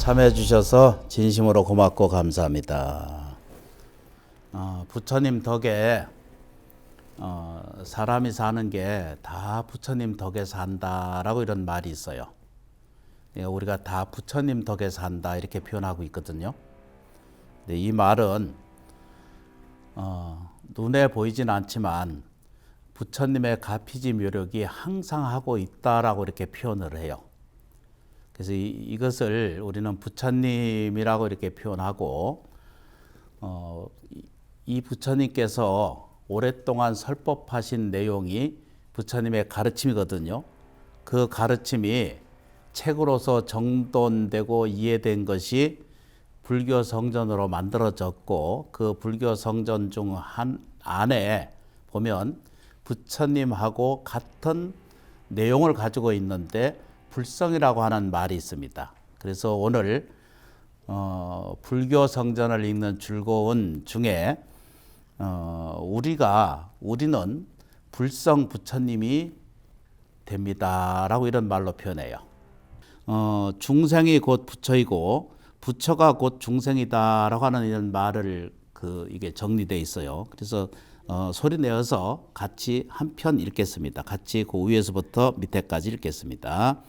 참여해 주셔서 진심으로 고맙고 감사합니다. 부처님 덕에 사람이 사는 게 다 부처님 덕에 산다라고 이런 말이 있어요. 우리가 다 부처님 덕에 산다 이렇게 표현하고 있거든요. 근데 이 말은 눈에 보이진 않지만 부처님의 가피지 묘력이 항상 하고 있다라고 이렇게 표현을 해요. 그래서 이것을 우리는 부처님이라고 이렇게 표현하고 이 부처님께서 오랫동안 설법하신 내용이 부처님의 가르침이거든요. 그 가르침이 책으로서 정돈되고 이해된 것이 불교 성전으로 만들어졌고 그 불교 성전 중 한 안에 보면 부처님하고 같은 내용을 가지고 있는데 불성이라고 하는 말이 있습니다. 그래서 오늘 불교 성전을 읽는 즐거운 중에 우리는 불성 부처님이 됩니다라고 이런 말로 표현해요. 중생이 곧 부처이고 부처가 곧 중생이다라고 하는 이런 말을 이게 정리되어 있어요. 그래서 소리 내어서 같이 한 편 읽겠습니다. 같이 그 위에서부터 밑에까지 읽겠습니다.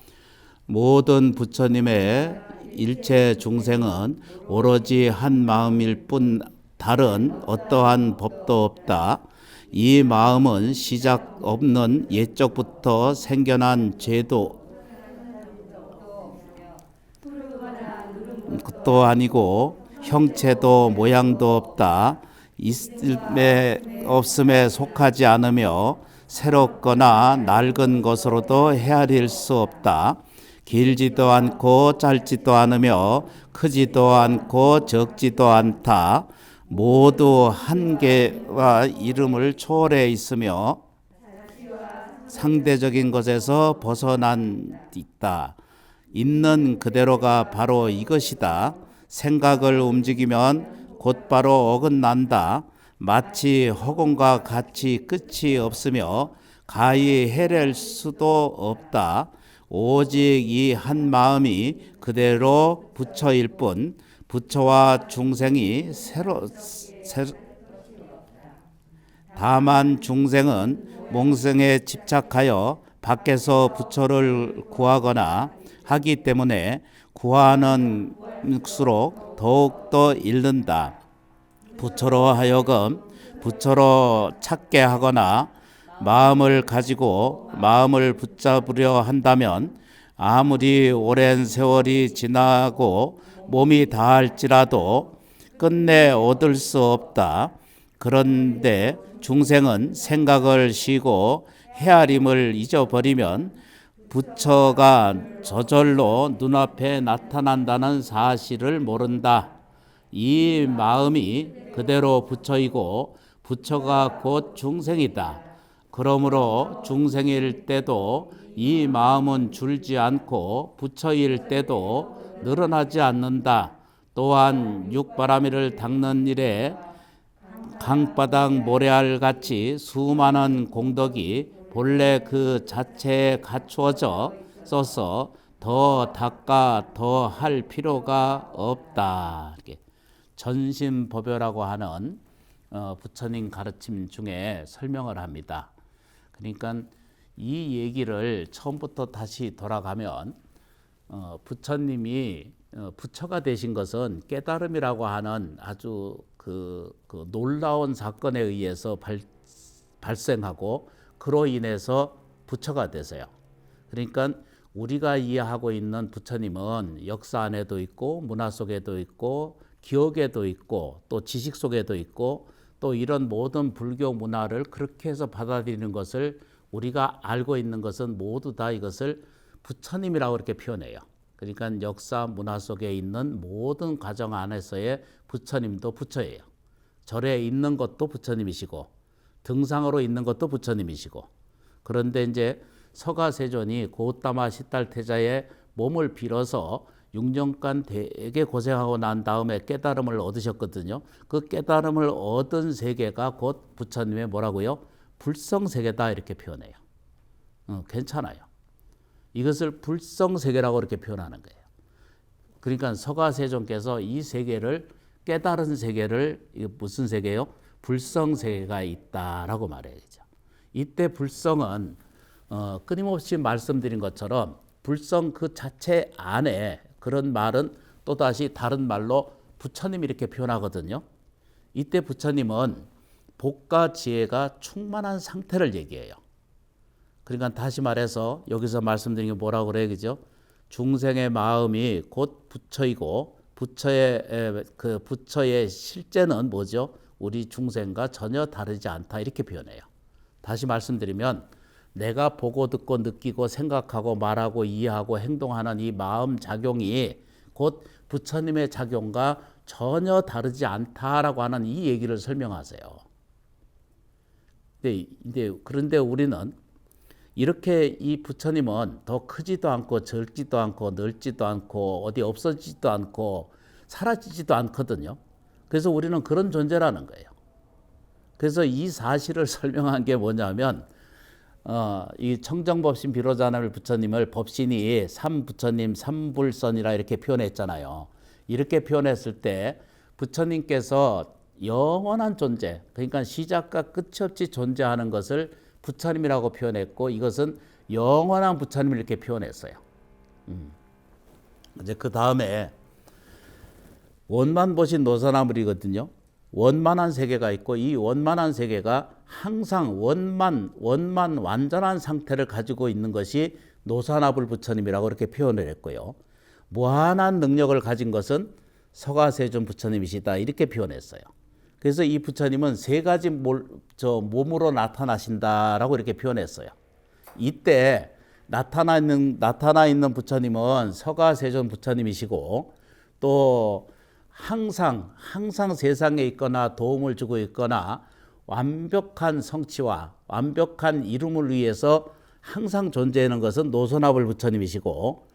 모든 부처님의 일체 중생은 오로지 한 마음일 뿐 다른 어떠한 법도 없다. 이 마음은 시작 없는 옛적부터 생겨난 죄도 것도 아니고 형체도 모양도 없다. 있음에 없음에 속하지 않으며 새롭거나 낡은 것으로도 헤아릴 수 없다. 길지도 않고 짧지도 않으며 크지도 않고 적지도 않다. 모두 한계와 이름을 초월해 있으며 상대적인 것에서 벗어난 있다. 있는 그대로가 바로 이것이다. 생각을 움직이면 곧바로 어긋난다. 마치 허공과 같이 끝이 없으며 가히 헤랠 수도 없다. 오직 이 한 마음이 그대로 부처일 뿐 부처와 중생이 다만 중생은 몽생에 집착하여 밖에서 부처를 구하거나 하기 때문에 구하는 수록 더욱더 잃는다. 부처로 하여금 부처로 찾게 하거나 마음을 가지고 마음을 붙잡으려 한다면 아무리 오랜 세월이 지나고 몸이 다할지라도 끝내 얻을 수 없다. 그런데 중생은 생각을 쉬고 헤아림을 잊어버리면 부처가 저절로 눈앞에 나타난다는 사실을 모른다. 이 마음이 그대로 부처이고 부처가 곧 중생이다. 그러므로 중생일 때도 이 마음은 줄지 않고 부처일 때도 늘어나지 않는다. 또한 육바라밀을 닦는 일에 강바닥 모래알같이 수많은 공덕이 본래 그 자체에 갖추어져 써서 더 닦아 더 할 필요가 없다. 이렇게 전심법요라고 하는 부처님 가르침 중에 설명을 합니다. 그러니까 이 얘기를 처음부터 다시 돌아가면 부처님이 부처가 되신 것은 깨달음이라고 하는 아주 그 놀라운 사건에 의해서 발생하고 그로 인해서 부처가 되세요. 그러니까 우리가 이해하고 있는 부처님은 역사 안에도 있고 문화 속에도 있고 기억에도 있고 또 지식 속에도 있고 또 이런 모든 불교 문화를 그렇게 해서 받아들이는 것을 우리가 알고 있는 것은 모두 다 이것을 부처님이라고 이렇게 표현해요. 그러니까 역사 문화 속에 있는 모든 과정 안에서의 부처님도 부처예요. 절에 있는 것도 부처님이시고 등상으로 있는 것도 부처님이시고 그런데 이제 서가세존이 고우타마 시달태자의 몸을 빌어서 6년간 되게 고생하고 난 다음에 깨달음을 얻으셨거든요. 그 깨달음을 얻은 세계가 곧 부처님의 뭐라고요? 불성세계다 이렇게 표현해요. 괜찮아요. 이것을 불성세계라고 이렇게 표현하는 거예요. 그러니까 서가세존께서 이 세계를 깨달은 세계를 이게 무슨 세계요? 불성 세계가 있다라고 말해야죠. 이때 불성은 끊임없이 말씀드린 것처럼 불성 그 자체 안에 그런 말은 또다시 다른 말로 부처님 이렇게 표현하거든요. 이때 부처님은 복과 지혜가 충만한 상태를 얘기해요. 그러니까 다시 말해서 여기서 말씀드린 게 뭐라고 그래요, 그죠? 중생의 마음이 곧 부처이고 부처의 실제는 뭐죠? 우리 중생과 전혀 다르지 않다 이렇게 표현해요. 다시 말씀드리면 내가 보고 듣고 느끼고 생각하고 말하고 이해하고 행동하는 이 마음 작용이 곧 부처님의 작용과 전혀 다르지 않다라고 하는 이 얘기를 설명하세요. 그런데 우리는 이렇게 이 부처님은 더 크지도 않고 적지도 않고 넓지도 않고 어디 없어지지도 않고 사라지지도 않거든요. 그래서 우리는 그런 존재라는 거예요. 그래서 이 사실을 설명한 게 뭐냐면 이 청정법신 비로자나밀 부처님을 법신이 삼부처님 삼불선이라 이렇게 표현했잖아요. 이렇게 표현했을 때 부처님께서 영원한 존재, 그러니까 시작과 끝이 없이 존재하는 것을 부처님이라고 표현했고 이것은 영원한 부처님을 이렇게 표현했어요. 이제 그 다음에 원만보신 노사나물이거든요. 원만한 세계가 있고 이 원만한 세계가 항상 원만 완전한 상태를 가지고 있는 것이 노사나불 부처님이라고 이렇게 표현을 했고요. 무한한 능력을 가진 것은 서가세존 부처님이시다 이렇게 표현했어요. 그래서 이 부처님은 세 가지 몸으로 나타나신다라고 이렇게 표현했어요. 이때 나타나 있는 부처님은 서가세존 부처님이시고 또 항상 세상에 있거나 도움을 주고 있거나 완벽한 성취와 완벽한 이룸을 위해서 항상 존재하는 것은 노선합을 부처님이시고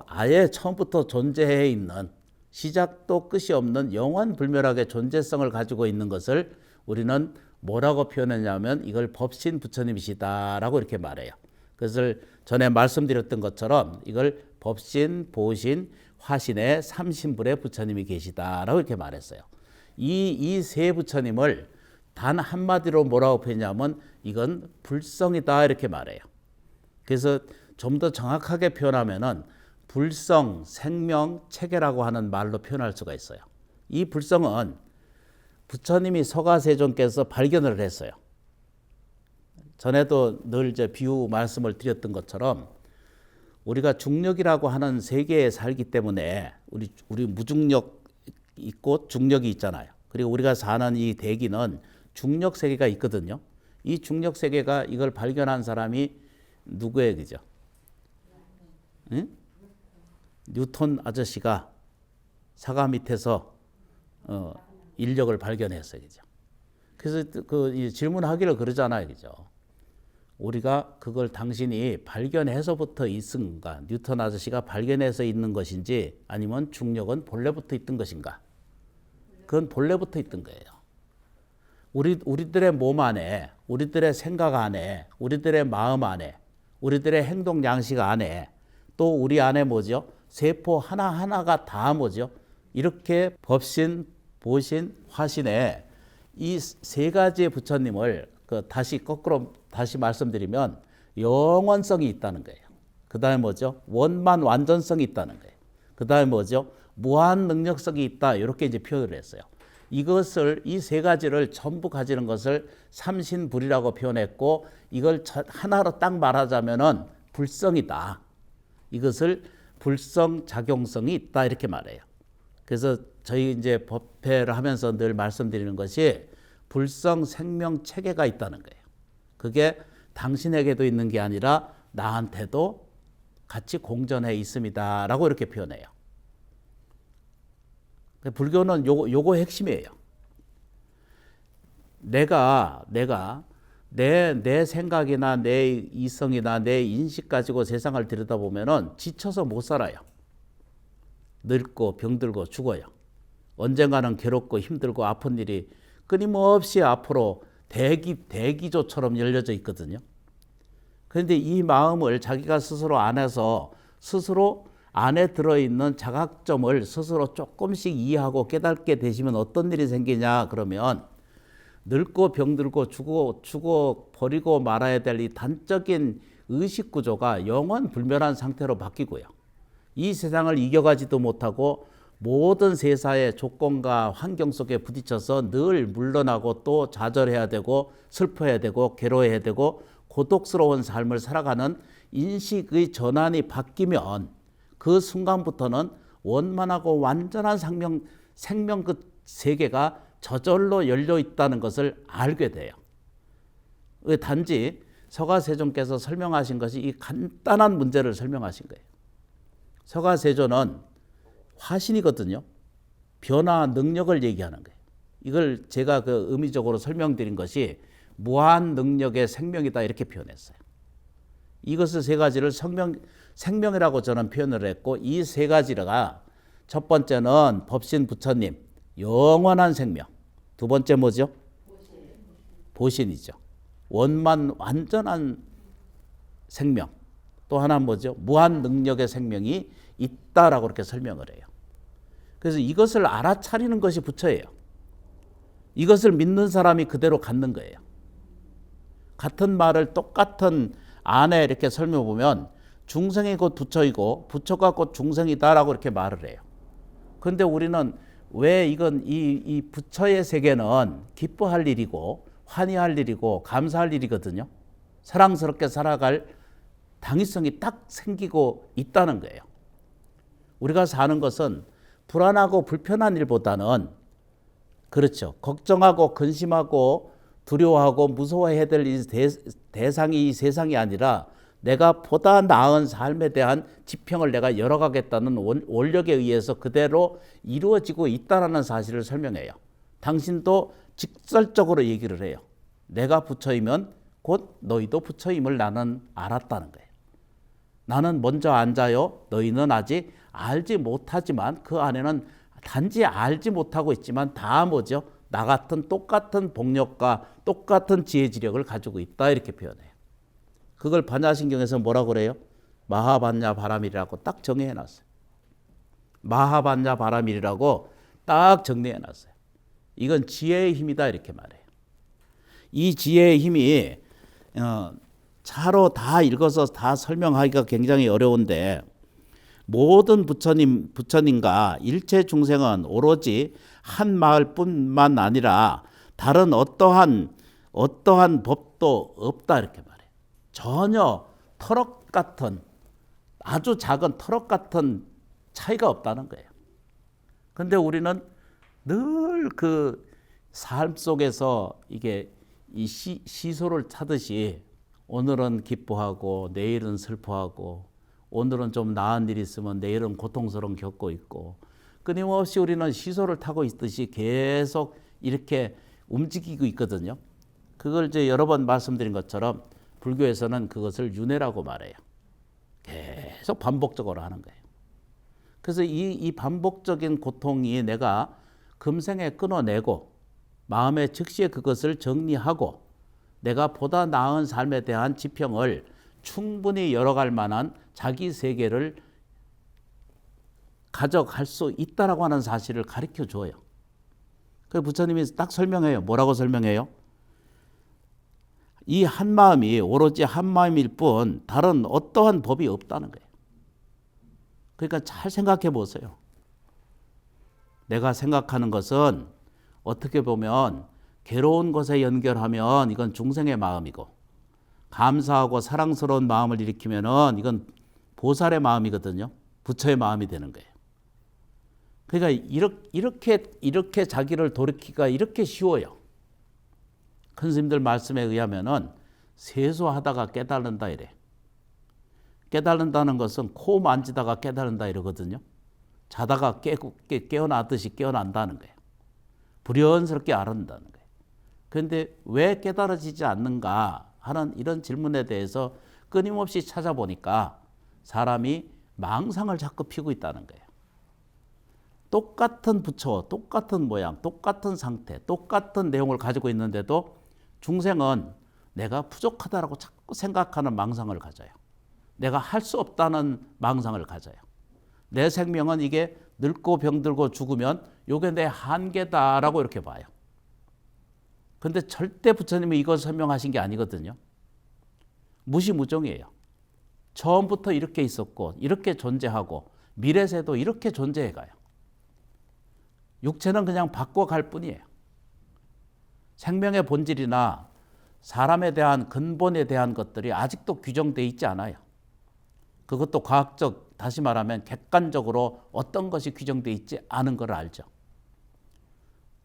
아예 처음부터 존재해 있는 시작도 끝이 없는 영원불멸하게 존재성을 가지고 있는 것을 우리는 뭐라고 표현했냐면 이걸 법신 부처님이시다라고 이렇게 말해요. 그것을 전에 말씀드렸던 것처럼 이걸 법신, 보신, 화신의 삼신불의 부처님이 계시다라고 이렇게 말했어요. 이 세 부처님을 단 한마디로 뭐라고 표현하냐면 이건 불성이다 이렇게 말해요. 그래서 좀 더 정확하게 표현하면은 불성, 생명, 체계라고 하는 말로 표현할 수가 있어요. 이 불성은 부처님이 서가세존께서 발견을 했어요. 전에도 늘 이제 비유 말씀을 드렸던 것처럼 우리가 중력이라고 하는 세계에 살기 때문에 우리 무중력 있고 중력이 있잖아요. 그리고 우리가 사는 이 대기는 중력 세계가 있거든요. 이 중력 세계가 이걸 발견한 사람이 누구예요, 그죠? 응? 뉴턴 아저씨가 사과 밑에서 인력을 발견했어요, 그죠? 그래서 그 질문하기를 그러잖아요, 그죠? 우리가 그걸 당신이 발견해서부터 있은가? 뉴턴 아저씨가 발견해서 있는 것인지 아니면 중력은 본래부터 있던 것인가? 그건 본래부터 있던 거예요. 우리들의 몸 안에, 우리들의 생각 안에, 우리들의 마음 안에, 우리들의 행동 양식 안에 또 우리 안에 뭐죠? 세포 하나하나가 다 뭐죠? 이렇게 법신, 보신, 화신에 이 세 가지의 부처님을 다시 말씀드리면 영원성이 있다는 거예요. 그 다음에 뭐죠? 원만 완전성이 있다는 거예요. 그 다음에 뭐죠? 무한 능력성이 있다. 이렇게 이제 표현을 했어요. 이 세 가지를 전부 가지는 것을 삼신불이라고 표현했고 이걸 하나로 딱 말하자면은 불성이다. 이것을 불성작용성이 있다 이렇게 말해요. 그래서 저희 이제 법회를 하면서 늘 말씀드리는 것이 불성 생명 체계가 있다는 거예요. 그게 당신에게도 있는 게 아니라 나한테도 같이 공존해 있습니다라고 이렇게 표현해요. 불교는 요거 핵심이에요. 내가 내 생각이나 내 이성이나 내 인식 가지고 세상을 들여다보면은 지쳐서 못 살아요. 늙고 병들고 죽어요. 언젠가는 괴롭고 힘들고 아픈 일이 끊임없이 앞으로 대기조처럼 열려져 있거든요. 그런데 이 마음을 자기가 스스로 안에서 스스로 안에 들어있는 자각점을 스스로 조금씩 이해하고 깨닫게 되시면 어떤 일이 생기냐 그러면 늙고 병들고 죽어 버리고 말아야 될 이 단적인 의식 구조가 영원 불멸한 상태로 바뀌고요. 이 세상을 이겨가지도 못하고 모든 세상의 조건과 환경 속에 부딪혀서 늘 물러나고 또 좌절해야 되고 슬퍼해야 되고 괴로워해야 되고 고독스러운 삶을 살아가는 인식의 전환이 바뀌면 그 순간부터는 원만하고 완전한 생명 그 세계가 저절로 열려 있다는 것을 알게 돼요. 단지 서가세존께서 설명하신 것이 이 간단한 문제를 설명하신 거예요. 서가세존은 화신이거든요. 변화 능력을 얘기하는 거예요. 이걸 제가 그 의미적으로 설명드린 것이 무한 능력의 생명이다 이렇게 표현했어요. 이것을 세 가지를 생명이라고 저는 표현을 했고 이 세 가지가 첫 번째는 법신 부처님 영원한 생명. 두 번째 뭐죠? 보신이죠. 원만 완전한 생명. 또 하나 뭐죠? 무한 능력의 생명이 있다라고 그렇게 설명을 해요. 그래서 이것을 알아차리는 것이 부처예요. 이것을 믿는 사람이 그대로 갖는 거예요. 같은 말을 똑같은 안에 이렇게 설명해보면 중생이 곧 부처이고 부처가 곧 중생이다라고 이렇게 말을 해요. 그런데 우리는 왜 이 부처의 세계는 기뻐할 일이고 환희할 일이고 감사할 일이거든요. 사랑스럽게 살아갈 당위성이 딱 생기고 있다는 거예요. 우리가 사는 것은 불안하고 불편한 일보다는 그렇죠. 걱정하고 근심하고 두려워하고 무서워해야 될 대상이 이 세상이 아니라 내가 보다 나은 삶에 대한 지평을 내가 열어가겠다는 원력에 의해서 그대로 이루어지고 있다는 사실을 설명해요. 당신도 직설적으로 얘기를 해요. 내가 부처이면 곧 너희도 부처임을 나는 알았다는 거예요. 나는 먼저 앉아요. 너희는 아직 알지 못하지만 그 안에는 단지 알지 못하고 있지만 다 뭐죠? 나 같은 똑같은 복력과 똑같은 지혜지력을 가지고 있다 이렇게 표현해요. 그걸 반야신경에서 뭐라고 그래요? 마하반야 바라밀이라고 딱 정의해놨어요. 마하반야 바라밀이라고 딱 정리해놨어요. 이건 지혜의 힘이다 이렇게 말해요. 이 지혜의 힘이 차로 다 읽어서 다 설명하기가 굉장히 어려운데 모든 부처님과 일체 중생은 오로지 한 마을뿐만 아니라 다른 어떠한 법도 없다 이렇게 말해요. 전혀 터럭 같은 아주 작은 터럭 같은 차이가 없다는 거예요. 그런데 우리는 늘 그 삶 속에서 이게 이 시소를 타듯이 오늘은 기뻐하고 내일은 슬퍼하고 오늘은 좀 나은 일이 있으면 내일은 고통스러움 겪고 있고 끊임없이 우리는 시소를 타고 있듯이 계속 이렇게 움직이고 있거든요. 그걸 이제 여러 번 말씀드린 것처럼 불교에서는 그것을 윤회라고 말해요. 계속 반복적으로 하는 거예요. 그래서 이 반복적인 고통이 내가 금생에 끊어내고 마음의 즉시에 그것을 정리하고 내가 보다 나은 삶에 대한 지평을 충분히 열어갈 만한 자기 세계를 가져갈 수 있다라고 하는 사실을 가르쳐 줘요. 그 부처님이 딱 설명해요. 뭐라고 설명해요? 이 한 마음이 오로지 한 마음일 뿐 다른 어떠한 법이 없다는 거예요. 그러니까 잘 생각해 보세요. 내가 생각하는 것은 어떻게 보면 괴로운 것에 연결하면 이건 중생의 마음이고 감사하고 사랑스러운 마음을 일으키면은 이건 보살의 마음이거든요. 부처의 마음이 되는 거예요. 그러니까 이렇게 자기를 돌이키기가 이렇게 쉬워요. 큰 스님들 말씀에 의하면은 세수하다가 깨달는다 이래. 깨달는다는 것은 코 만지다가 깨달는다 이러거든요. 자다가 깨어나듯이 깨어난다는 거예요. 불연스럽게 알아낸다는 거예요. 그런데 왜 깨달아지지 않는가 하는 이런 질문에 대해서 끊임없이 찾아보니까 사람이 망상을 자꾸 피우고 있다는 거예요. 똑같은 부처, 똑같은 모양, 똑같은 상태, 똑같은 내용을 가지고 있는데도 중생은 내가 부족하다라고 자꾸 생각하는 망상을 가져요. 내가 할 수 없다는 망상을 가져요. 내 생명은 이게 늙고 병들고 죽으면 요게 내 한계다라고 이렇게 봐요. 근데 절대 부처님이 이걸 설명하신 게 아니거든요. 무시무종이에요. 처음부터 이렇게 있었고 이렇게 존재하고 미래세도 이렇게 존재해가요. 육체는 그냥 바꿔갈 뿐이에요. 생명의 본질이나 사람에 대한 근본에 대한 것들이 아직도 규정되어 있지 않아요. 그것도 과학적, 다시 말하면 객관적으로 어떤 것이 규정되어 있지 않은 걸 알죠.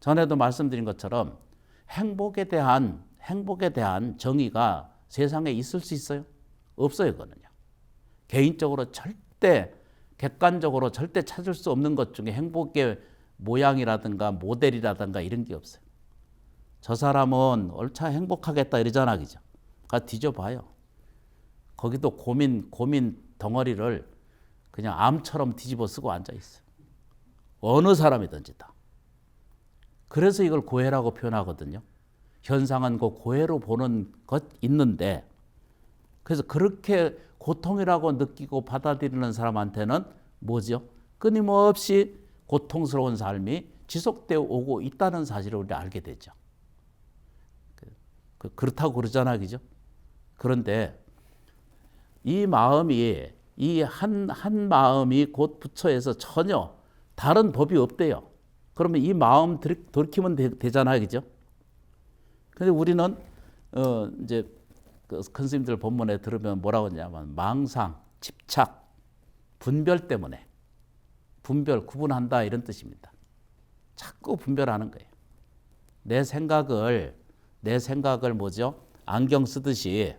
전에도 말씀드린 것처럼 행복에 대한 정의가 세상에 있을 수 있어요? 없어요, 그거는요. 개인적으로 절대, 객관적으로 절대 찾을 수 없는 것 중에 행복의 모양이라든가 모델이라든가 이런 게 없어요. 저 사람은 얼차 행복하겠다 이러잖아, 그죠? 가 뒤져봐요. 거기도 고민 덩어리를 그냥 암처럼 뒤집어 쓰고 앉아 있어요. 어느 사람이든지 다. 그래서 이걸 고해라고 표현하거든요. 현상은 그 고해로 보는 것 있는데, 그래서 그렇게 고통이라고 느끼고 받아들이는 사람한테는 뭐죠? 끊임없이 고통스러운 삶이 지속되어 오고 있다는 사실을 우리가 알게 되죠. 그렇다고 그러잖아요, 그죠? 그런데 이 마음이, 이 한 마음이 곧 부처에서 전혀 다른 법이 없대요. 그러면 이 마음 돌이키면 되잖아요, 그죠? 근데 우리는 이제 그 큰 스님들 본문에 들으면 뭐라고 하냐면 망상, 집착, 분별 때문에 구분한다 이런 뜻입니다. 자꾸 분별하는 거예요. 내 생각을 뭐죠? 안경 쓰듯이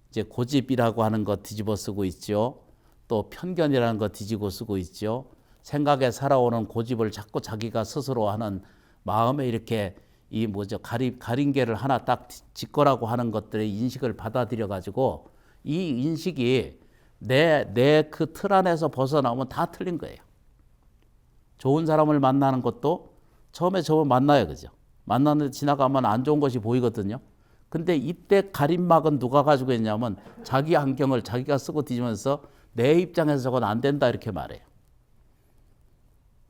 이제 고집이라고 하는 거 뒤집어 쓰고 있죠. 또 편견이라는 거 뒤집어 쓰고 있죠. 생각에 살아오는 고집을 자꾸 자기가 스스로 하는 마음에 이렇게 이 뭐죠? 가림개를 하나 딱 짓거라고 하는 것들의 인식을 받아들여 가지고 이 인식이 내 그 틀 안에서 벗어나오면 다 틀린 거예요. 좋은 사람을 만나는 것도 처음에 저를 만나요, 그죠? 만나는데 지나가면 안 좋은 것이 보이거든요. 근데 이때 가림막은 누가 가지고 있냐면 자기 안경을 자기가 쓰고 뒤지면서 내 입장에서 저건 안 된다 이렇게 말해요.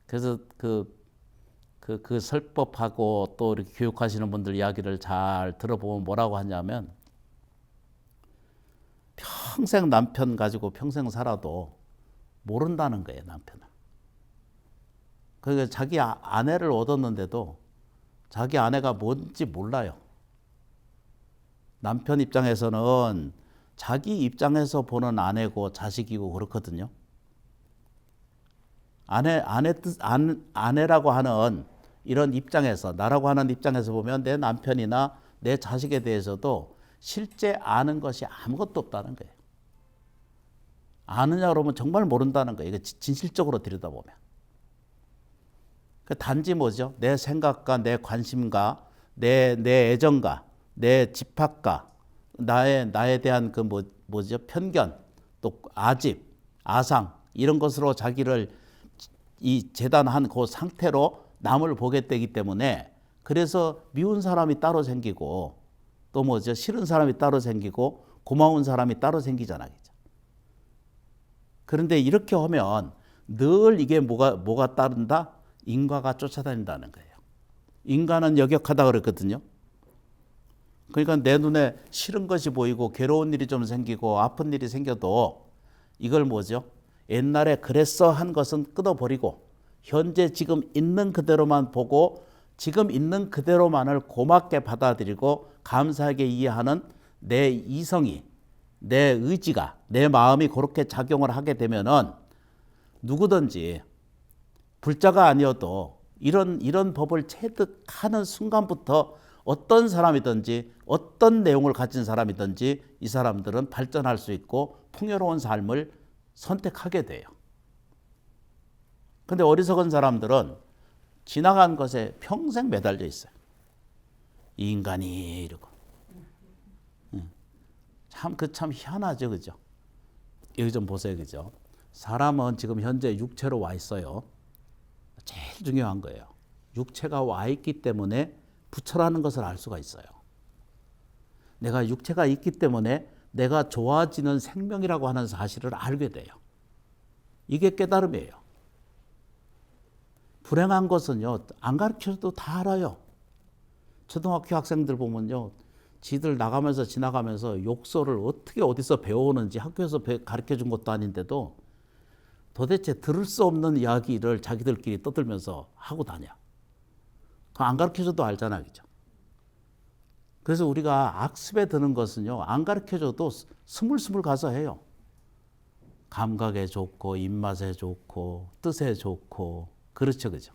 그래서 그 설법하고 또 이렇게 교육하시는 분들 이야기를 잘 들어보면 뭐라고 하냐면 평생 남편 가지고 평생 살아도 모른다는 거예요, 남편을. 그러니까 자기 아내를 얻었는데도 자기 아내가 뭔지 몰라요. 남편 입장에서는 자기 입장에서 보는 아내고 자식이고 그렇거든요. 아내라고 하는 이런 입장에서, 나라고 하는 입장에서 보면 내 남편이나 내 자식에 대해서도 실제 아는 것이 아무것도 없다는 거예요. 아느냐 그러면 정말 모른다는 거예요. 이거 진실적으로 들여다보면. 단지 뭐죠? 내 생각과 내 관심과 내 애정과 내 집합과 나에 대한 그 뭐죠? 편견, 또 아집, 아상 이런 것으로 자기를 이 재단한 그 상태로 남을 보게 되기 때문에 그래서 미운 사람이 따로 생기고 또 뭐죠? 싫은 사람이 따로 생기고 고마운 사람이 따로 생기잖아요. 그런데 이렇게 하면 늘 이게 뭐가 따른다? 인과가 쫓아다닌다는 거예요. 인간은 역역하다 그랬거든요. 그러니까 내 눈에 싫은 것이 보이고 괴로운 일이 좀 생기고 아픈 일이 생겨도 이걸 뭐죠? 옛날에 그랬어 한 것은 끊어버리고 현재 지금 있는 그대로만 보고 지금 있는 그대로만을 고맙게 받아들이고 감사하게 이해하는 내 이성이, 내 의지가, 내 마음이 그렇게 작용을 하게 되면은 누구든지 불자가 아니어도 이런 법을 체득하는 순간부터 어떤 사람이든지 어떤 내용을 가진 사람이든지 이 사람들은 발전할 수 있고 풍요로운 삶을 선택하게 돼요. 근데 어리석은 사람들은 지나간 것에 평생 매달려 있어요. 이 인간이 이러고. 참 희한하죠, 그죠? 여기 좀 보세요, 그죠? 사람은 지금 현재 육체로 와 있어요. 제일 중요한 거예요. 육체가 와 있기 때문에 부처라는 것을 알 수가 있어요. 내가 육체가 있기 때문에 내가 좋아지는 생명이라고 하는 사실을 알게 돼요. 이게 깨달음이에요. 불행한 것은요, 안 가르쳐도 다 알아요. 초등학교 학생들 보면요, 지들 나가면서 지나가면서 욕설을 어떻게 어디서 배워오는지 학교에서 가르쳐 준 것도 아닌데도 도대체 들을 수 없는 이야기를 자기들끼리 떠들면서 하고 다녀. 안 가르쳐줘도 알잖아, 그죠? 그래서 우리가 악습에 드는 것은요, 안 가르쳐줘도 스물스물 가서 해요. 감각에 좋고, 입맛에 좋고, 뜻에 좋고, 그렇죠, 그죠?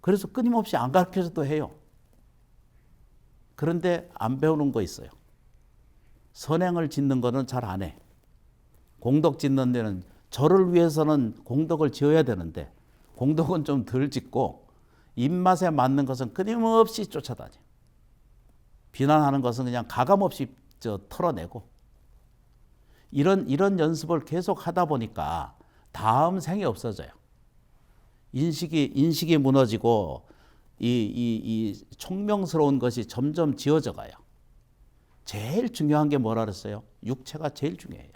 그래서 끊임없이 안 가르쳐줘도 해요. 그런데 안 배우는 거 있어요. 선행을 짓는 거는 잘 안 해. 공덕 짓는 데는 저를 위해서는 공덕을 지어야 되는데 공덕은 좀 덜 짓고 입맛에 맞는 것은 끊임없이 쫓아다녀. 비난하는 것은 그냥 가감없이 털어내고 이런 연습을 계속 하다 보니까 다음 생이 없어져요. 인식이 무너지고 이 총명스러운 것이 점점 지어져 가요. 제일 중요한 게 뭐라 그랬어요? 육체가 제일 중요해요.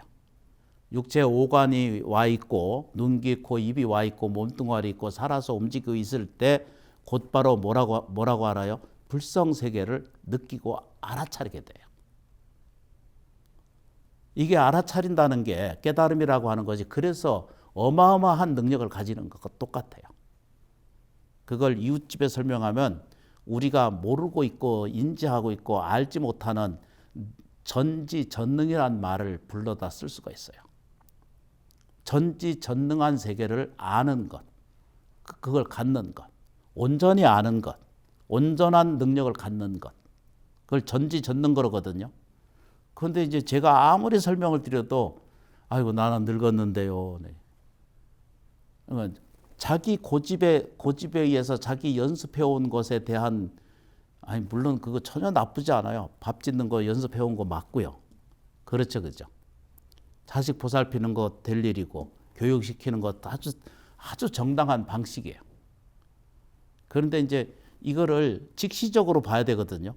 육체 오관이 와 있고 눈, 귀, 코, 입이 와 있고 몸뚱아리 있고 살아서 움직이고 있을 때 곧바로 뭐라고 알아요? 불성세계를 느끼고 알아차리게 돼요. 이게 알아차린다는 게 깨달음이라고 하는 것이 그래서 어마어마한 능력을 가지는 것과 똑같아요. 그걸 이웃집에 설명하면 우리가 모르고 있고 인지하고 있고 알지 못하는 전지전능이란 말을 불러다 쓸 수가 있어요. 전지전능한 세계를 아는 것, 그걸 갖는 것, 온전히 아는 것, 온전한 능력을 갖는 것, 그걸 전지전능 그러거든요. 그런데 이제 제가 아무리 설명을 드려도 아이고 나는 늙었는데요. 네. 그러니까 자기 고집에 의해서 자기 연습해온 것에 대한 아니 물론 그거 전혀 나쁘지 않아요. 밥 짓는 거 연습해온 거 맞고요. 그렇죠, 그죠? 자식 보살피는 거 될 일이고 교육시키는 것도 아주 정당한 방식이에요. 그런데 이제 이거를 직시적으로 봐야 되거든요.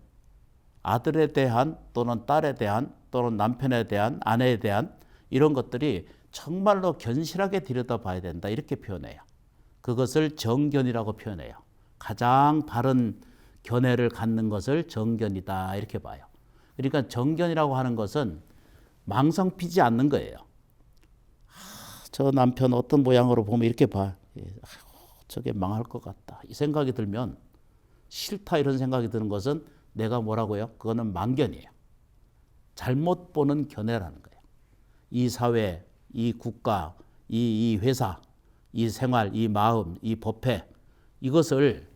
아들에 대한 또는 딸에 대한 또는 남편에 대한 아내에 대한 이런 것들이 정말로 견실하게 들여다봐야 된다 이렇게 표현해요. 그것을 정견이라고 표현해요. 가장 바른 견해를 갖는 것을 정견이다 이렇게 봐요. 그러니까 정견이라고 하는 것은 망상 피지 않는 거예요. 저 남편 어떤 모양으로 보면 이렇게 봐. 저게 망할 것 같다. 이 생각이 들면 싫다 이런 생각이 드는 것은 내가 뭐라고요? 그거는 망견이에요. 잘못 보는 견해라는 거예요. 이 사회, 이 국가, 이 회사, 이 생활, 이 마음, 이 법회 이것을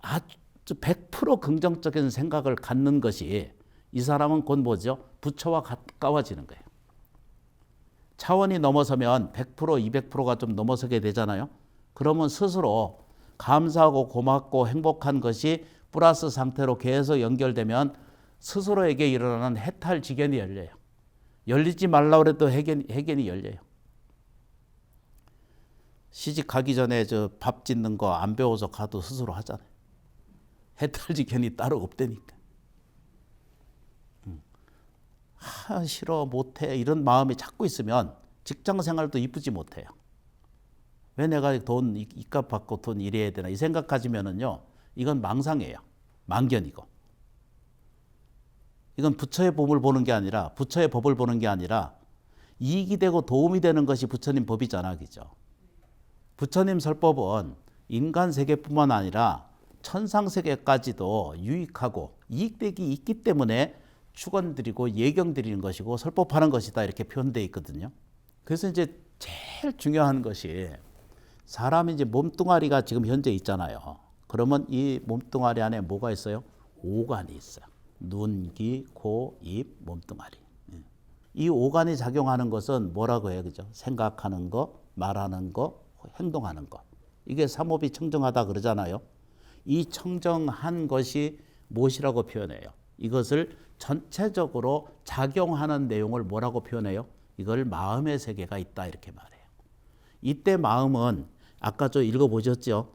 아주 100% 긍정적인 생각을 갖는 것이 이 사람은 곧 뭐죠? 부처와 가까워지는 거예요. 차원이 넘어서면 100%, 200%가 좀 넘어서게 되잖아요. 그러면 스스로 감사하고 고맙고 행복한 것이 플러스 상태로 계속 연결되면 스스로에게 일어나는 해탈지견이 열려요. 열리지 말라고 해도 해견이 열려요. 시집 가기 전에 저 밥 짓는 거 안 배워서 가도 스스로 하잖아요. 해탈지견이 따로 없다니까. 싫어 못해 이런 마음이 자꾸 있으면 직장생활도 이쁘지 못해요. 왜 내가 돈 이값 받고 돈 일해야 되나 이 생각 가지면은요 이건 망상이에요. 망견이고. 이건 부처의 법을 보는 게 아니라 부처의 법을 보는 게 아니라 이익이 되고 도움이 되는 것이 부처님 법이잖아, 그죠? 부처님 설법은 인간 세계뿐만 아니라 천상 세계까지도 유익하고 이익되기 있기 때문에 축원드리고 예경드리는 것이고 설법하는 것이다 이렇게 표현되어 있거든요. 그래서 이제 제일 중요한 것이 사람이 이제 몸뚱아리가 지금 현재 있잖아요. 그러면 이 몸뚱아리 안에 뭐가 있어요? 오간이 있어요. 눈, 귀, 코, 입, 몸뚱아리. 이 오간이 작용하는 것은 뭐라고 해요? 그죠? 생각하는 거, 말하는 거, 행동하는 거. 이게 삼업이 청정하다 그러잖아요. 이 청정한 것이 무엇이라고 표현해요? 이것을 전체적으로 작용하는 내용을 뭐라고 표현해요? 이걸 마음의 세계가 있다 이렇게 말해요. 이때 마음은 아까 저 읽어보셨죠?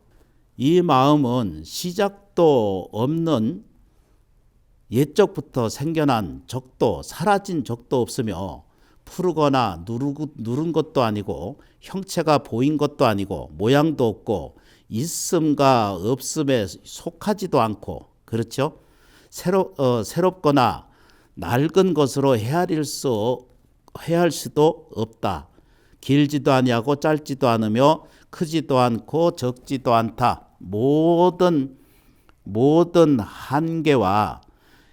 이 마음은 시작도 없는 옛적부터 생겨난 적도 사라진 적도 없으며 푸르거나 누른 것도 아니고 형체가 보인 것도 아니고 모양도 없고 있음과 없음에 속하지도 않고 그렇죠. 새롭거나 낡은 것으로 헤아릴 수도 없다. 길지도 아니하고 짧지도 않으며 크지도 않고 적지도 않다. 모든 한계와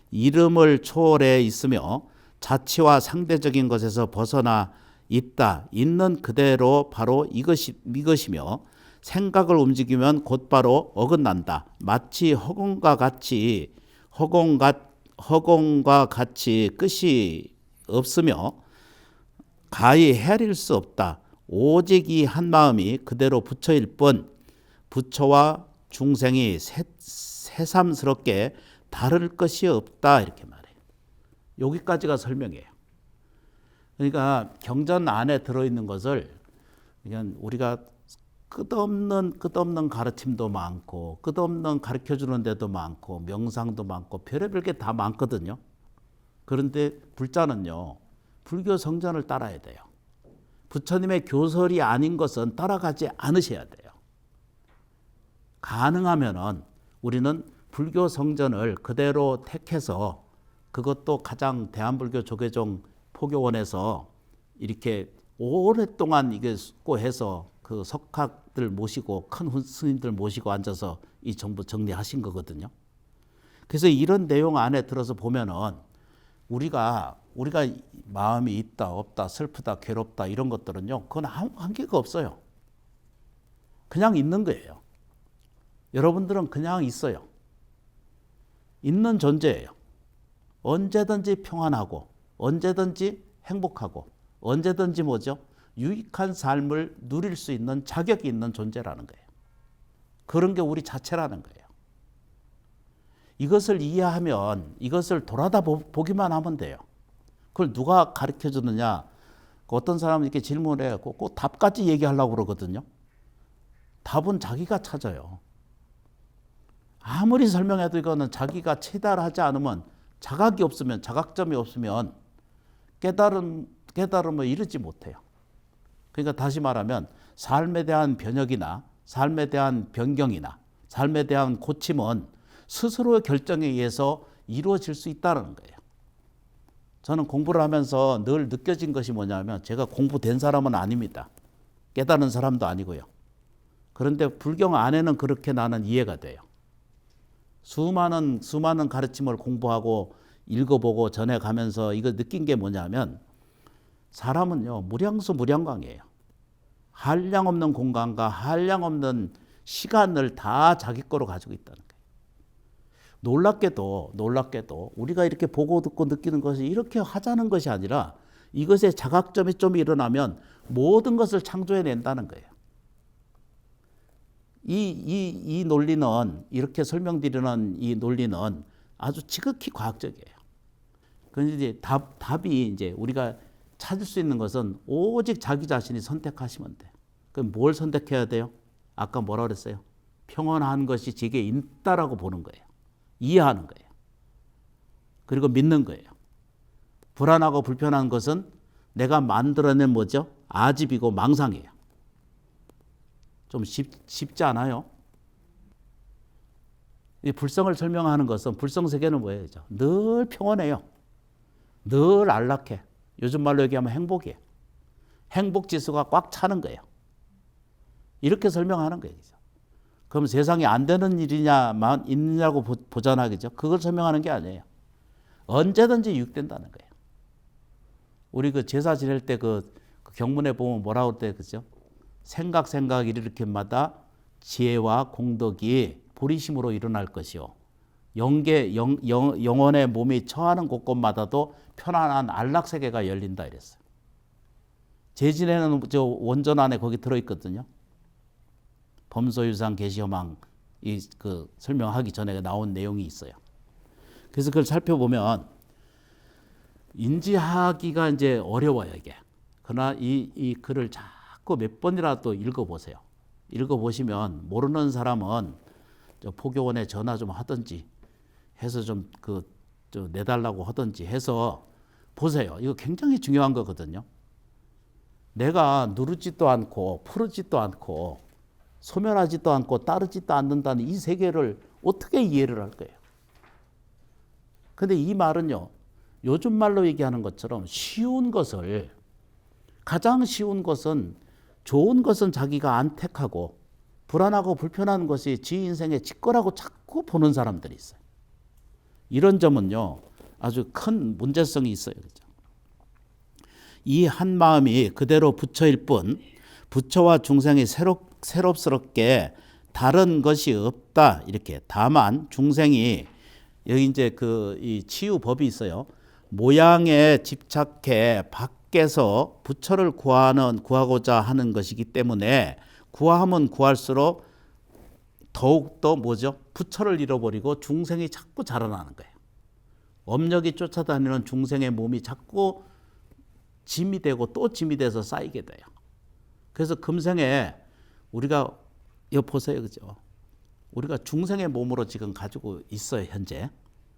이름을 초월해 있으며 자치와 상대적인 것에서 벗어나 있다. 있는 그대로 바로 이것이며 생각을 움직이면 곧바로 어긋난다. 마치 허공과 같이 끝이 없으며 가히 헤아릴 수 없다. 오직 이 한 마음이 그대로 부처일 뿐 부처와 중생이 새삼스럽게 다를 것이 없다. 이렇게 말해요. 여기까지가 설명이에요. 그러니까 경전 안에 들어있는 것을 그냥 우리가 끝없는 가르침도 많고 끝없는 가르쳐주는 데도 많고 명상도 많고 별의별 게 다 많거든요. 그런데 불자는요. 불교 성전을 따라야 돼요. 부처님의 교설이 아닌 것은 따라가지 않으셔야 돼요. 가능하면은 우리는 불교 성전을 그대로 택해서 그것도 가장 대한불교 조계종 포교원에서 이렇게 오랫동안 이게 숙고해서 그 석학들 모시고 큰 스님들 모시고 앉아서 이 정부 정리하신 거거든요. 그래서 이런 내용 안에 들어서 보면은 우리가 마음이 있다 없다 슬프다 괴롭다 이런 것들은요 그건 한계가 없어요. 그냥 있는 거예요. 여러분들은 그냥 있어요. 있는 존재예요. 언제든지 평안하고 언제든지 행복하고 언제든지 뭐죠? 유익한 삶을 누릴 수 있는 자격이 있는 존재라는 거예요. 그런 게 우리 자체라는 거예요. 이것을 이해하면 이것을 돌아다 보기만 하면 돼요. 그걸 누가 가르쳐 주느냐? 어떤 사람은 이렇게 질문해 꼭 답까지 얘기하려고 그러거든요. 답은 자기가 찾아요. 아무리 설명해도 이거는 자기가 체달하지 않으면 자각이 없으면 자각점이 없으면 깨달음을 이루지 못해요. 그러니까 다시 말하면 삶에 대한 변혁이나 삶에 대한 변경이나 삶에 대한 고침은 스스로의 결정에 의해서 이루어질 수 있다는 거예요. 저는 공부를 하면서 늘 느껴진 것이 뭐냐면 제가 공부된 사람은 아닙니다. 깨달은 사람도 아니고요. 그런데 불경 안에는 그렇게 나는 이해가 돼요. 수많은 가르침을 공부하고 읽어보고 전해가면서 이거 느낀 게 뭐냐면 사람은요 무량수 무량광이에요. 한량없는 공간과 한량없는 시간을 다 자기 거로 가지고 있다는 거예요. 놀랍게도 우리가 이렇게 보고 듣고 느끼는 것이 이렇게 하자는 것이 아니라 이것에 자각점이 좀 일어나면 모든 것을 창조해낸다는 거예요. 이 논리는 이렇게 설명드리는 이 논리는 아주 지극히 과학적이에요. 그런데 이제 답이 이제 우리가 찾을 수 있는 것은 오직 자기 자신이 선택하시면 돼요. 그럼 뭘 선택해야 돼요? 아까 뭐라 그랬어요? 평온한 것이 제게 있다라고 보는 거예요. 이해하는 거예요. 그리고 믿는 거예요. 불안하고 불편한 것은 내가 만들어낸 뭐죠? 아집이고 망상이에요. 좀 쉽지 않아요? 이 불성을 설명하는 것은 불성세계는 뭐예요? 늘 평온해요. 늘 안락해. 요즘 말로 얘기하면 행복이에요. 행복지수가 꽉 차는 거예요. 이렇게 설명하는 거예요. 그럼 세상에 안 되는 일이냐만 있느냐고 보잖아, 그죠? 그걸 설명하는 게 아니에요. 언제든지 유익된다는 거예요. 우리 그 제사 지낼 때 그 경문에 보면 뭐라고 할 때, 그죠? 생각 이르르기마다 지혜와 공덕이 보리심으로 일어날 것이요. 영혼의 몸이 처하는 곳곳마다도 편안한 안락세계가 열린다 이랬어요. 제진에는 저 원전 안에 거기 들어있거든요. 범소유상 계시허망 그 설명하기 전에 나온 내용이 있어요. 그래서 그걸 살펴보면 인지하기가 이제 어려워요 이게. 그러나 이 글을 자꾸 몇 번이라도 읽어보세요. 읽어보시면 모르는 사람은 저 포교원에 전화 좀 하든지 해서 좀 내달라고 하든지 해서 보세요. 이거 굉장히 중요한 거거든요. 내가 누르지도 않고 푸르지도 않고 소멸하지도 않고 따르지도 않는다는 이 세계를 어떻게 이해를 할 거예요? 근데 이 말은요, 요즘 말로 얘기하는 것처럼 쉬운 것을, 가장 쉬운 것은, 좋은 것은 자기가 안 택하고 불안하고 불편한 것이 지 인생의 직거라고 자꾸 보는 사람들이 있어요. 이런 점은요, 아주 큰 문제성이 있어요. 그죠? 이 한 마음이 그대로 부처일 뿐 부처와 중생이 새롭스럽게 다른 것이 없다. 이렇게. 다만 중생이 여기 이제 이 치유 법이 있어요. 모양에 집착해 밖에서 부처를 구하고자 하는 것이기 때문에 구하면 구할수록 더욱더 뭐죠? 부처를 잃어버리고 중생이 자꾸 자라나는 거예요. 업력이 쫓아다니는 중생의 몸이 자꾸 짐이 되고 또 짐이 돼서 쌓이게 돼요. 그래서 금생에 우리가 이거 보세요. 그죠? 우리가 중생의 몸으로 지금 가지고 있어요. 현재.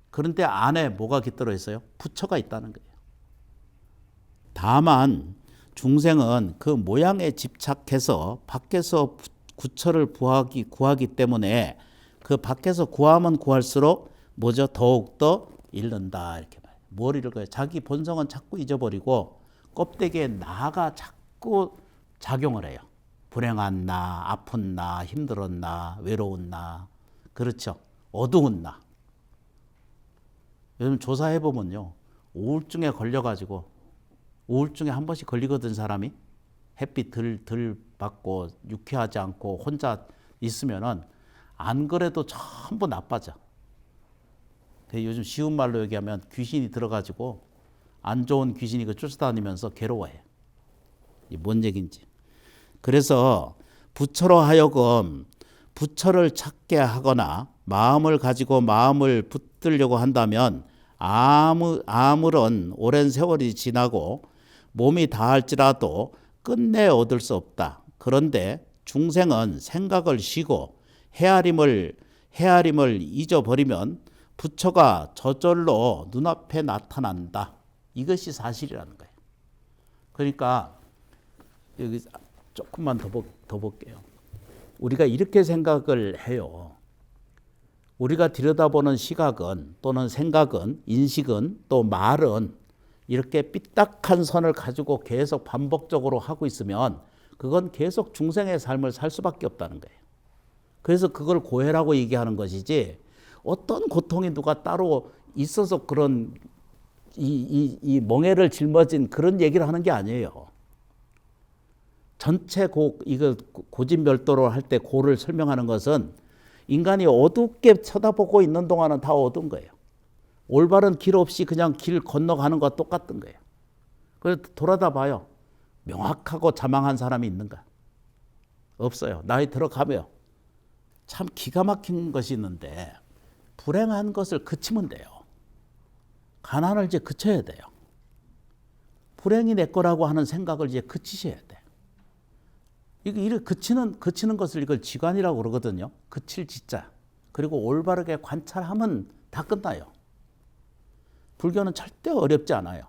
그런데 안에 뭐가 깃들어 있어요? 부처가 있다는 거예요. 다만 중생은 그 모양에 집착해서 밖에서 부처를 구하기 때문에 그 밖에서 구하면 구할수록 뭐죠? 더욱더 잃는다. 이렇게 말해요. 뭘 잃을까요? 자기 본성은 자꾸 잊어버리고 껍데기에 나가 자꾸 작용을 해요. 불행한 나, 아픈 나, 힘들었 나, 외로운 나, 그렇죠. 어두운 나. 요즘 조사해보면요. 우울증에 걸려가지고, 우울증에 한 번씩 걸리거든, 사람이. 햇빛 덜 받고 유쾌하지 않고 혼자 있으면은 안 그래도 전부 나빠져. 요즘 쉬운 말로 얘기하면 귀신이 들어가지고 안 좋은 귀신이 쫓아다니면서 괴로워해. 이게 뭔 얘기인지. 그래서 부처로 하여금 부처를 찾게 하거나 마음을 가지고 마음을 붙들려고 한다면 아무런 오랜 세월이 지나고 몸이 다할지라도 끝내 얻을 수 없다. 그런데 중생은 생각을 쉬고 헤아림을 잊어버리면 부처가 저절로 눈앞에 나타난다. 이것이 사실이라는 거예요. 그러니까 여기 조금만 더 볼게요. 우리가 이렇게 생각을 해요. 우리가 들여다보는 시각은 또는 생각은, 인식은, 또 말은 이렇게 삐딱한 선을 가지고 계속 반복적으로 하고 있으면 그건 계속 중생의 삶을 살 수밖에 없다는 거예요. 그래서 그걸 고해라고 얘기하는 것이지, 어떤 고통이 누가 따로 있어서 그런 이 멍해를 짊어진 그런 얘기를 하는 게 아니에요. 전체 이거 고진별도로 할 때 고를 설명하는 것은 인간이 어둡게 쳐다보고 있는 동안은 다 어두운 거예요. 올바른 길 없이 그냥 길 건너가는 것과 똑같은 거예요. 그래서 돌아다 봐요. 명확하고 자망한 사람이 있는가? 없어요. 나이 들어가면 참 기가 막힌 것이 있는데, 불행한 것을 그치면 돼요. 가난을 이제 그쳐야 돼요. 불행이 내 거라고 하는 생각을 이제 그치셔야 돼. 이렇게 그치는 것을 이걸 지관이라고 그러거든요. 그칠 지자. 그리고 올바르게 관찰하면 다 끝나요. 불교는 절대 어렵지 않아요.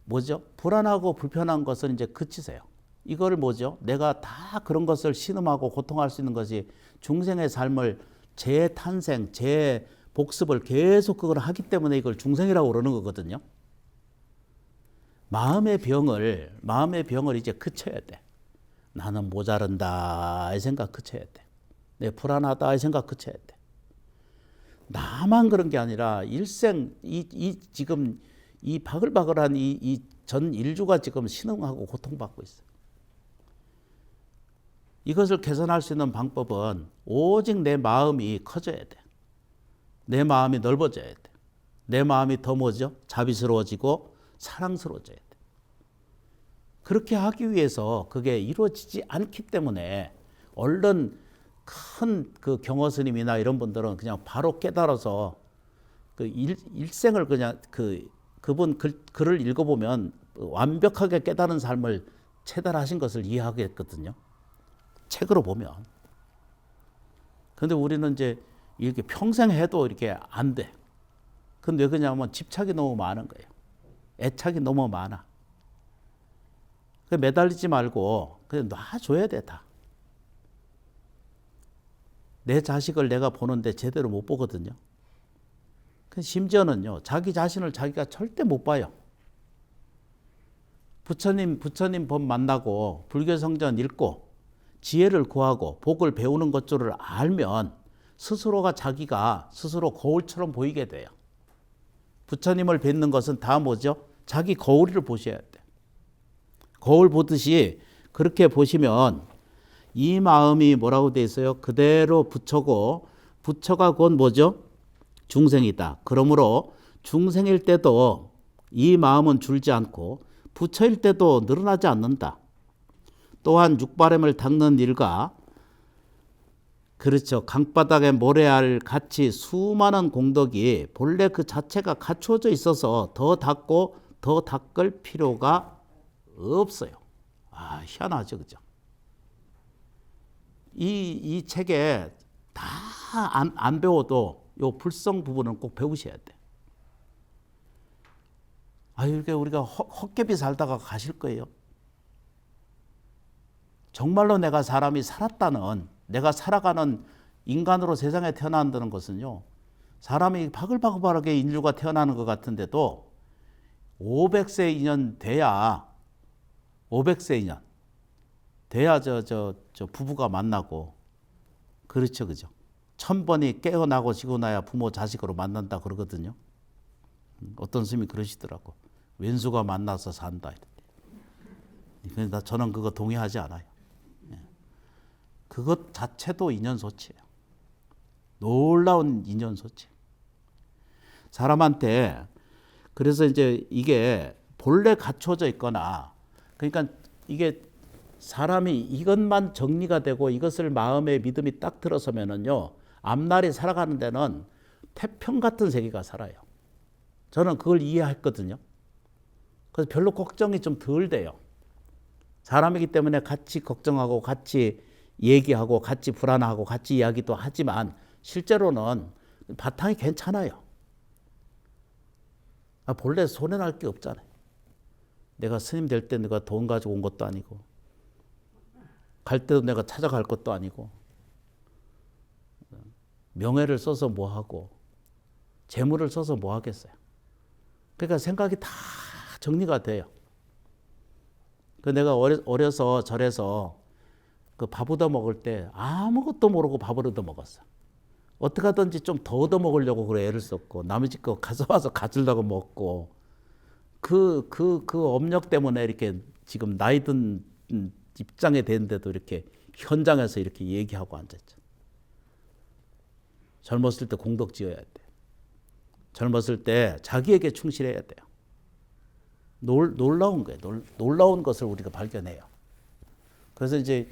뭐죠? 불안하고 불편한 것을 이제 그치세요. 이걸 뭐죠? 내가 다 그런 것을 신음하고 고통할 수 있는 것이 중생의 삶을 재탄생, 재복습을 계속 그걸 하기 때문에 이걸 중생이라고 그러는 거거든요. 마음의 병을 이제 그쳐야 돼. 나는 모자른다 이 생각 그쳐야 돼. 내 불안하다 이 생각 그쳐야 돼. 나만 그런 게 아니라 일생 지금 이 바글바글한 이 전 인류가 지금 신음하고 고통받고 있어요. 이것을 개선할 수 있는 방법은 오직 내 마음이 커져야 돼. 내 마음이 넓어져야 돼. 내 마음이 더 뭐죠? 자비스러워지고 사랑스러워져야 돼. 그렇게 하기 위해서 그게 이루어지지 않기 때문에 얼른 큰 그 경허 스님이나 이런 분들은 그냥 바로 깨달아서 그 일생을 그냥 그분 글을 읽어보면 완벽하게 깨달은 삶을 체달하신 것을 이해하겠거든요. 책으로 보면. 그런데 우리는 이제 이렇게 평생 해도 이렇게 안 돼. 근데 왜 그러냐면 집착이 너무 많은 거예요. 애착이 너무 많아. 매달리지 말고 그냥 놔줘야 돼. 다. 내 자식을 내가 보는데 제대로 못 보거든요. 심지어는요, 자기 자신을 자기가 절대 못 봐요. 부처님 법 만나고 불교 성전 읽고 지혜를 구하고 복을 배우는 것들을 알면 스스로가 자기가 스스로 거울처럼 보이게 돼요. 부처님을 뵙는 것은 다 뭐죠? 자기 거울을 보셔야 돼. 거울 보듯이 그렇게 보시면 이 마음이 뭐라고 돼 있어요? 그대로 부처고 부처가 곧 뭐죠? 중생이다. 그러므로 중생일 때도 이 마음은 줄지 않고 부처일 때도 늘어나지 않는다. 또한 육바람을 닦는 일과 그렇죠. 강바닥에 모래알 같이 수많은 공덕이 본래 그 자체가 갖추어져 있어서 더 닦고 더 닦을 필요가 없어요. 희한하죠. 그죠? 이 책에 다 안 배워도 요 불성 부분은 꼭 배우셔야 돼. 이렇게 우리가 헛개비 살다가 가실 거예요. 정말로 내가 사람이 살았다는, 내가 살아가는 인간으로 세상에 태어난다는 것은요, 사람이 바글바글하게 인류가 태어나는 것 같은데도 500세 인연 돼야 500세 인연 돼야 저 부부가 만나고, 그렇죠, 그죠? 1000번이 깨어나고 지고 나야 부모 자식으로 만난다 그러거든요. 어떤 스님이 그러시더라고. 왼수가 만나서 산다. 그런데 저는 그거 동의하지 않아요. 그것 자체도 인연소치예요. 놀라운 인연소치. 사람한테 그래서 이제 이게 본래 갖춰져 있거나, 그러니까 이게 사람이 이것만 정리가 되고 이것을 마음에 믿음이 딱 들어서면은요, 앞날이 살아가는 데는 태평 같은 세계가 살아요. 저는 그걸 이해했거든요. 그래서 별로 걱정이 좀 덜 돼요. 사람이기 때문에 같이 걱정하고 같이 얘기하고 같이 불안하고 같이 이야기도 하지만 실제로는 바탕이 괜찮아요. 본래 손해날 게 없잖아요. 내가 스님 될 때 내가 돈 가지고 온 것도 아니고 갈 때도 내가 찾아갈 것도 아니고 명예를 써서 뭐 하고 재물을 써서 뭐 하겠어요. 그러니까 생각이 다 정리가 돼요. 내가 어려서 절에서 그 밥 얻어 먹을 때 아무것도 모르고 밥을 얻어 먹었어. 어떻게 하든지 좀 더 얻어 먹으려고 그래 애를 썼고 남의 집 거 가져와서 가지려고 먹고 그 업력 때문에 이렇게 지금 나이 든 입장에 되는데도 이렇게 현장에서 이렇게 얘기하고 앉았죠. 젊었을 때 공덕 지어야 돼. 젊었을 때 자기에게 충실해야 돼요. 놀라운 거예요. 놀라운 것을 우리가 발견해요. 그래서 이제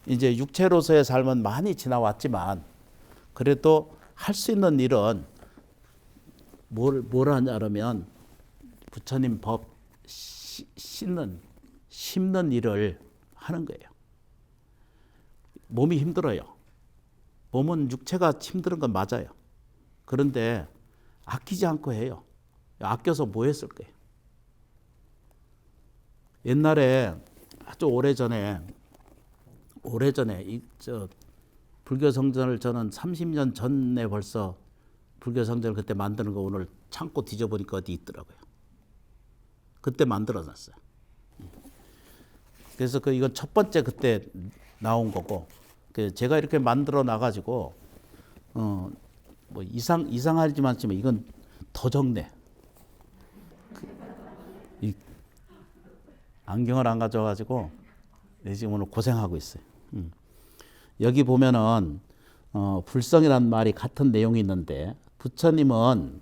육체로서의 삶은 많이 지나왔지만 그래도 할 수 있는 일은 뭘 하냐면 부처님 법 심는 일을 하는 거예요. 몸이 힘들어요. 몸은 육체가 힘든 건 맞아요. 그런데 아끼지 않고 해요. 아껴서 뭐 했을 거예요? 옛날에 아주 오래전에 불교 성전을 저는 30년 전에 벌써 불교 성전을 그때 만드는 거 오늘 창고 뒤져보니까 어디 있더라고요. 그때 만들어놨어요. 그래서 이건 첫 번째 그때 나온 거고, 제가 이렇게 만들어 놔가지고 뭐 이상하지만 이건 더 적네. 안경을 안 가져와가지고 지금 오늘 고생하고 있어요. 여기 보면은 불성이라는 말이 같은 내용이 있는데 부처님은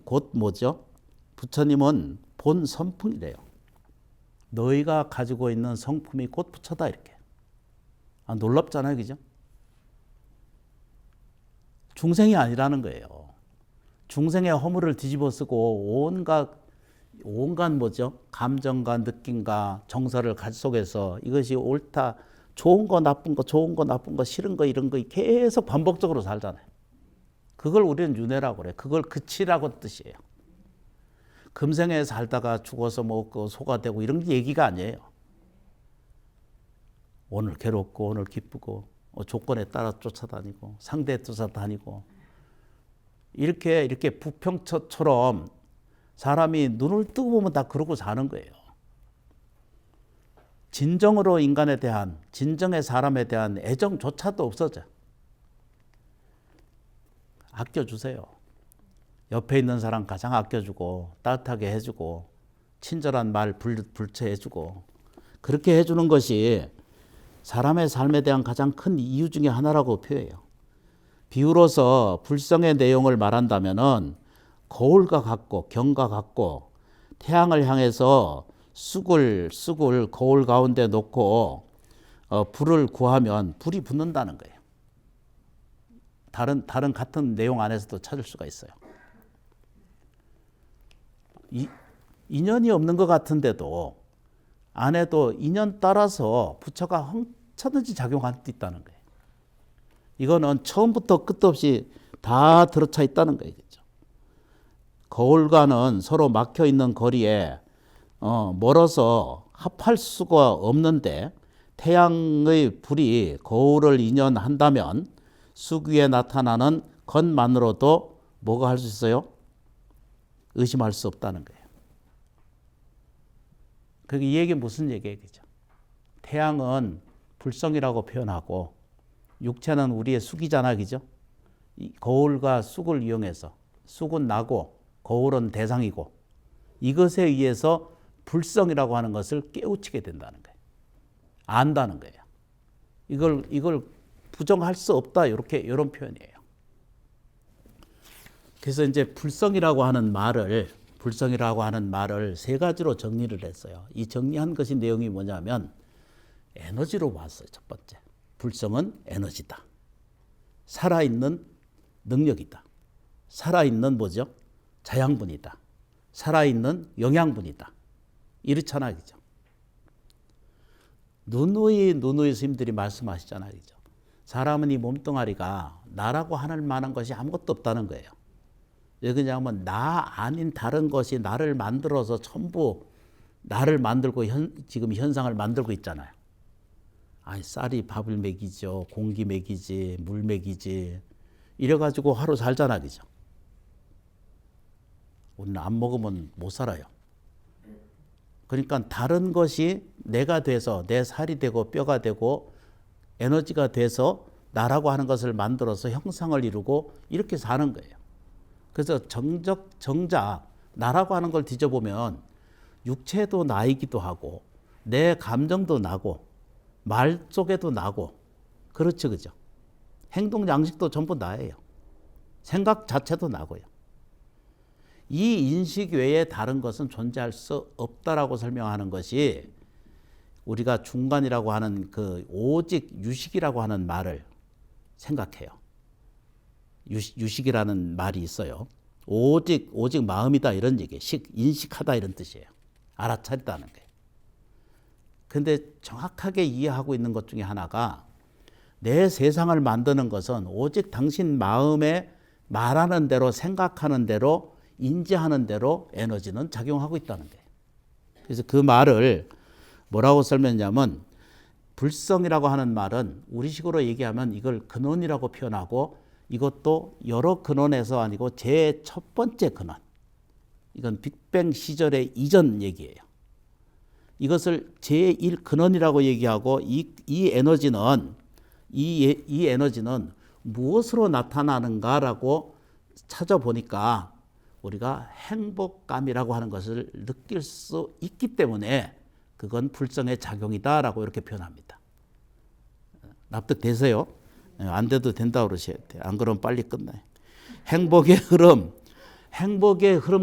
곧 뭐죠? 부처님은 본 선풍이래요. 너희가 가지고 있는 성품이 곧 부처다 이렇게. 놀랍잖아요, 그죠? 중생이 아니라는 거예요. 중생의 허물을 뒤집어 쓰고 온갖 뭐죠? 감정과 느낌과 정서를 속에서 이것이 옳다, 좋은 거 나쁜 거, 좋은 거 나쁜 거, 싫은 거 이런 거 계속 반복적으로 살잖아요. 그걸 우리는 윤회라고 그래요. 그걸 그치라고 뜻이에요. 금생에 살다가 죽어서 뭐 그 소가 되고 이런 얘기가 아니에요. 오늘 괴롭고 오늘 기쁘고 조건에 따라 쫓아다니고 상대에 쫓아다니고 이렇게 부평처럼 사람이 눈을 뜨고 보면 다 그러고 사는 거예요. 진정으로 인간에 대한, 진정의 사람에 대한 애정조차도 없어져. 아껴주세요. 옆에 있는 사람 가장 아껴주고 따뜻하게 해주고 친절한 말 불체해주고 그렇게 해주는 것이 사람의 삶에 대한 가장 큰 이유 중에 하나라고 표해요. 비유로서 불성의 내용을 말한다면은 거울과 같고 경과 같고 태양을 향해서 쑥을 거울 가운데 놓고 불을 구하면 불이 붙는다는 거예요. 다른 같은 내용 안에서도 찾을 수가 있어요. 인연이 없는 것 같은데도 안에도 인연 따라서 부처가 헝쳐든지 작용할 수 있다는 거예요. 이거는 처음부터 끝도 없이 다 들어차 있다는 거예요. 거울과는 서로 막혀 있는 거리에 멀어서 합할 수가 없는데 태양의 불이 거울을 인연한다면 쑥 위에 나타나는 것만으로도 뭐가 할 수 있어요? 의심할 수 없다는 거예요. 그러니까 이 얘기는 무슨 얘기예요? 태양은 불성이라고 표현하고 육체는 우리의 쑥이잖아, 그죠? 거울과 쑥을 이용해서 쑥은 나고 거울은 대상이고 이것에 의해서 불성이라고 하는 것을 깨우치게 된다는 거예요. 안다는 거예요. 이걸 부정할 수 없다, 이런 표현이에요. 그래서 이제 불성이라고 하는 말을 세 가지로 정리를 했어요. 이 정리한 것이 내용이 뭐냐면 에너지로 봤어요. 첫 번째, 불성은 에너지다. 살아있는 능력이다. 살아있는 뭐죠? 자양분이다. 살아있는 영양분이다. 이렇잖아요. 그죠? 누누이 스님들이 말씀하시잖아요. 그죠? 사람은 이 몸뚱아리가 나라고 할 만한 것이 아무것도 없다는 거예요. 왜 그러냐면 나 아닌 다른 것이 나를 만들어서 전부 나를 만들고 지금 현상을 만들고 있잖아요. 아니, 쌀이 밥을 먹이죠. 공기 먹이지. 물 먹이지. 이래가지고 하루 살잖아. 그죠? 우리는 안 먹으면 못 살아요. 그러니까 다른 것이 내가 돼서 내 살이 되고 뼈가 되고 에너지가 돼서 나라고 하는 것을 만들어서 형상을 이루고 이렇게 사는 거예요. 그래서 정작 나라고 하는 걸 뒤져보면 육체도 나이기도 하고 내 감정도 나고 말 속에도 나고 그렇죠, 그죠? 행동 양식도 전부 나예요. 생각 자체도 나고요. 이 인식 외에 다른 것은 존재할 수 없다라고 설명하는 것이 우리가 중간이라고 하는 그 오직 유식이라고 하는 말을 생각해요. 유식이라는 말이 있어요. 오직 마음이다 이런 얘기예요. 인식하다 이런 뜻이에요. 알아차리다는 거예요. 근데 정확하게 이해하고 있는 것 중에 하나가 내 세상을 만드는 것은 오직 당신 마음에 말하는 대로 생각하는 대로 인지하는 대로 에너지는 작용하고 있다는 거예요. 그래서 그 말을 뭐라고 설명했냐면 불성이라고 하는 말은 우리식으로 얘기하면 이걸 근원이라고 표현하고 이것도 여러 근원에서 아니고 제 첫 번째 근원. 이건 빅뱅 시절의 이전 얘기예요. 이것을 제1 근원이라고 얘기하고 이 에너지는 무엇으로 나타나는가라고 찾아보니까 우리가 행복감이라고 하는 것을 느낄 수 있기 때문에 그건 불성의 작용이다라고 이렇게 표현합니다. 납득되세요? 안 돼도 된다고 그러셔야 돼요. 안 그러면 빨리 끝나요. 행복의 흐름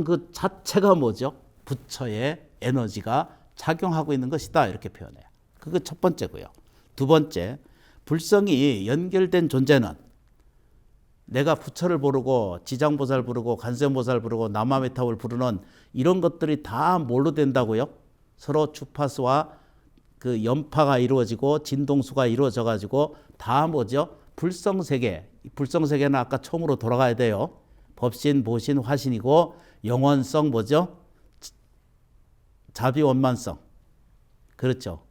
그 자체가 뭐죠? 부처의 에너지가 작용하고 있는 것이다 이렇게 표현해요. 그거 첫 번째고요. 두 번째, 불성이 연결된 존재는 내가 부처를 부르고 지장보살 부르고 관세음보살 부르고 남아메타볼 부르는 이런 것들이 다 뭘로 된다고요? 서로 주파수와 그 연파가 이루어지고 진동수가 이루어져 가지고 다 뭐죠? 불성세계. 불성세계는 아까 처음으로 돌아가야 돼요. 법신, 보신, 화신이고 영원성 뭐죠? 자비원만성. 그렇죠.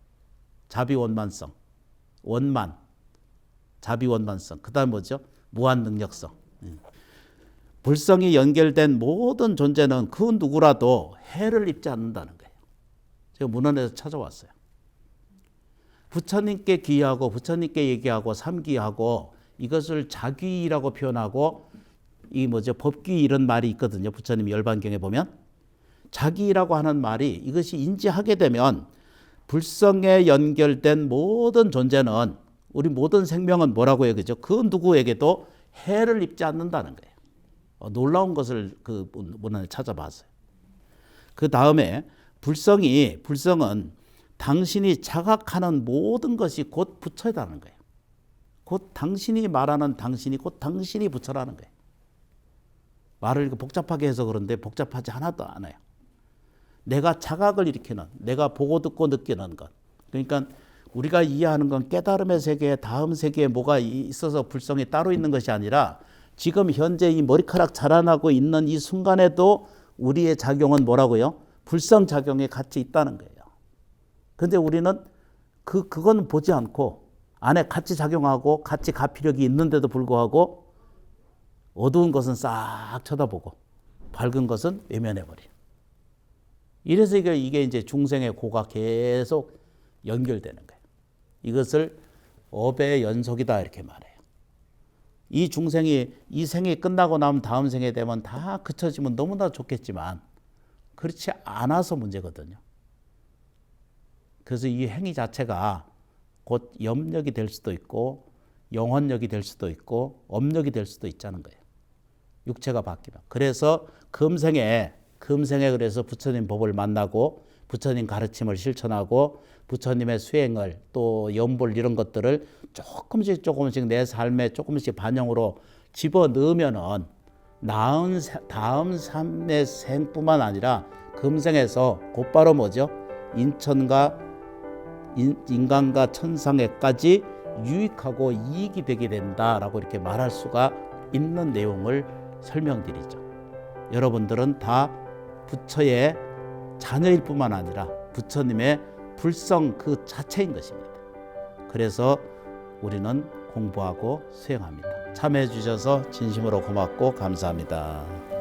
자비원만성. 원만. 자비원만성. 그 다음 뭐죠? 무한능력성. 불성이 연결된 모든 존재는 그 누구라도 해를 입지 않는다는 거예요. 제가 문헌에서 찾아왔어요. 부처님께 귀하고 부처님께 얘기하고 삼귀하고 이것을 자귀라고 표현하고 이 뭐죠? 법귀 이런 말이 있거든요. 부처님 열반경에 보면 자귀라고 하는 말이 이것이 인지하게 되면 불성에 연결된 모든 존재는 우리 모든 생명은 뭐라고 해요? 그죠? 그 누구에게도 해를 입지 않는다는 거예요. 놀라운 것을 그 문헌에 찾아봤어요. 그 다음에 불성은 당신이 자각하는 모든 것이 곧 부처라는 거예요. 곧 당신이 말하는 당신이 곧 당신이 부처라는 거예요. 말을 이렇게 복잡하게 해서 그런데 복잡하지 하나도 않아요. 내가 자각을 일으키는, 내가 보고 듣고 느끼는 것. 그러니까 우리가 이해하는 건 깨달음의 세계에 다음 세계에 뭐가 있어서 불성이 따로 있는 것이 아니라 지금 현재 이 머리카락 자라나고 있는 이 순간에도 우리의 작용은 뭐라고요? 불성 작용이 같이 있다는 거예요. 근데 우리는 그건 보지 않고 안에 같이 작용하고 같이 가피력이 있는데도 불구하고 어두운 것은 싹 쳐다보고 밝은 것은 외면해버려요. 이래서 이게 이제 중생의 고가 계속 연결되는 거예요. 이것을 업의 연속이다 이렇게 말해요. 이 중생이 이 생이 끝나고 나면 다음 생에 되면 다 그쳐지면 너무나 좋겠지만 그렇지 않아서 문제거든요. 그래서 이 행위 자체가 곧 염력이 될 수도 있고 영혼력이 될 수도 있고 업력이 될 수도 있다는 거예요. 육체가 바뀌면. 그래서 금생에 그래서 부처님 법을 만나고 부처님 가르침을 실천하고 부처님의 수행을 또 연볼 이런 것들을 조금씩 내 삶에 조금씩 반영으로 집어넣으면은 다음 삶의 생뿐만 아니라 금생에서 곧바로 뭐죠? 인간과 천상에까지 유익하고 이익이 되게 된다라고 이렇게 말할 수가 있는 내용을 설명드리죠. 여러분들은 다 부처의 자녀일 뿐만 아니라 부처님의 불성 그 자체인 것입니다. 그래서 우리는 공부하고 수행합니다. 참여해 주셔서 진심으로 고맙고 감사합니다.